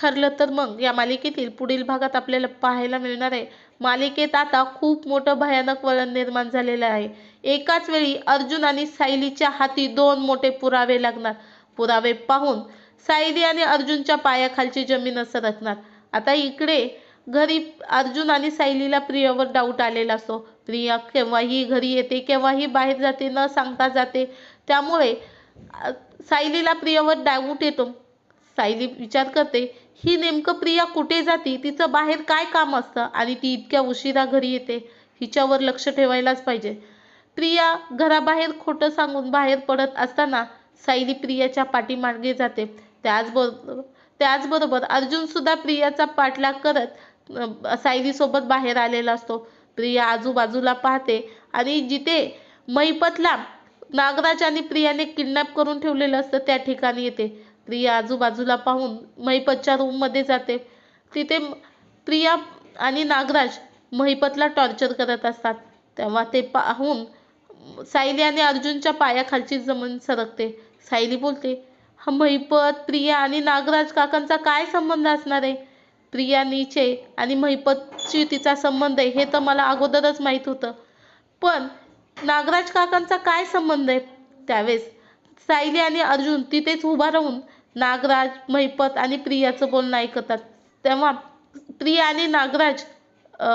ठरलं तर मग या मालिकेतील पुढील भागात आपल्याला पाहायला मिळणार आहे। मालिकेत आता खूप मोठं भयानक वळण निर्माण झालेलं आहे। एकाच वेळी अर्जुन आणि सायलीच्या हाती दोन मोठे पुरावे लागणार। पुरावे पाहून सायली आणि अर्जुनच्या पायाखालची जमीन सरकणार। आता इकडे घरी अर्जुन आणि सायलीला प्रियावर डाऊट आलेला असतो। प्रिया केव्हाही घरी येते, केव्हाही बाहेर जाते, न सांगता जाते। त्यामुळे सायलीला प्रियावर डाऊट येतो। सायली विचार करते, ही नेमकं प्रिया कुठे जाते, तिचं बाहेर काय काम असतं आणि ती इतक्या उशिरा घरी येते, हिच्यावर लक्ष ठेवायलाच पाहिजे। प्रिया घराबाहेर खोटं सांगून बाहेर पडत असताना सायली प्रियाच्या पाठीमागे जाते। त्याचबरोबर अर्जुन सुद्धा प्रियाचा पाठलाग करत सायलीसोबत बाहेर आलेला असतो। प्रिया आजूबाजूला पाहते आणि जिथे महिपतला नागराज आणि प्रियाने किडनॅप करून ठेवलेलं असतं त्या ठिकाणी येते। प्रिया आजूबाजूला पाहून महिपतच्या रूममध्ये जाते। तिथे प्रिया आणि नागराज महिपतला टॉर्चर करत असतात। तेव्हा ते पाहून सायली आणि अर्जुनच्या पायाखालची जमीन सरकते। सायली बोलते, हा महिपत, प्रिया आणि नागराज काकांचा काय संबंध असणार आहे? प्रिया नीचे आणि महिपतशी तिचा संबंध आहे हे तर मला अगोदरच माहीत होतं, पण नागराज काकांचा काय संबंध आहे? त्यावेळेस सायली आणि अर्जुन तिथेच उभा राहून नागराज, महिपत आणि प्रियाचं बोलणं ऐकतात। तेव्हा प्रिया आणि नागराज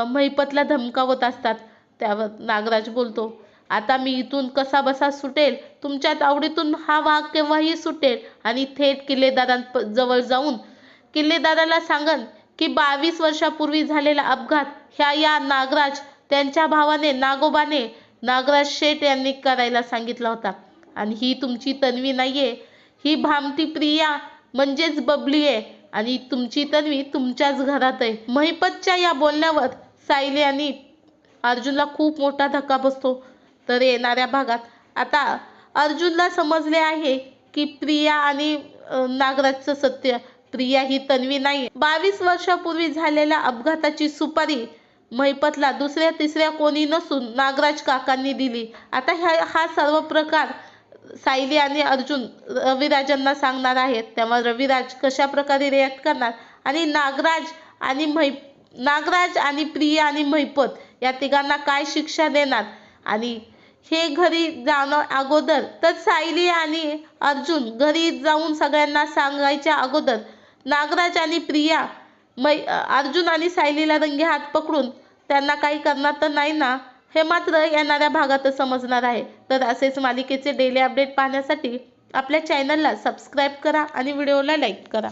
महिपतला धमकावत असतात। त्यावर नागराज बोलतो, आता मी इथून कसा बसा सुटेल, तुमच्या तावडीतून हा वाघ केव्हाही सुटेल आणि थेट किल्लेदारांजवळ जाऊन किल्लेदाराला सांगन की 22 वर्षापूर्वी झालेला अपघात ह्या या नागराज त्यांच्या भावाने नागोबाने नागराज शेठ यांनी करायला सांगितला होता आणि ही तुमची तन्वी नाहीये, ही भामटी प्रिया म्हणजेच बबली आहे आणि तुमची तन्वी तुमच्याच घरात आहे। महिपतच्या या बोलण्यावर सायली आणि अर्जुनला खूप मोठा धक्का बसतो। तर येणाऱ्या भागात आता अर्जुनला समजले आहे की प्रिया आणि नागराजचं सत्य, प्रिया ही तन्वी नाही, 22 वर्षापूर्वी झालेल्या अपघाताची सुपारी महिपतला दुसऱ्या तिसऱ्या कोणी नसून नागराज काकांनी दिली। आता हा सर्व प्रकार सायली आणि अर्जुन रविराजांना सांगणार आहेत। तेव्हा रविराज कशा प्रकारे रिॲक्ट करणार आणि नागराज आणि प्रिया आणि महिपत या तिघांना काय शिक्षा देणार आणि हे घरी जाणं अगोदर तर सायली आणि अर्जुन घरी जाऊन सगळ्यांना सांगायच्या अगोदर नागराज आणि प्रिया अर्जुन आणि सायलीला रंगे हात पकडून त्यांना काही करणार तर नाही ना, हे मात्र येणाऱ्या भागातच समजणार आहे। तर असेच मालिकेचे डेली अपडेट पाहण्यासाठी आपल्या चॅनलला सबस्क्राईब करा आणि व्हिडिओला लाईक करा।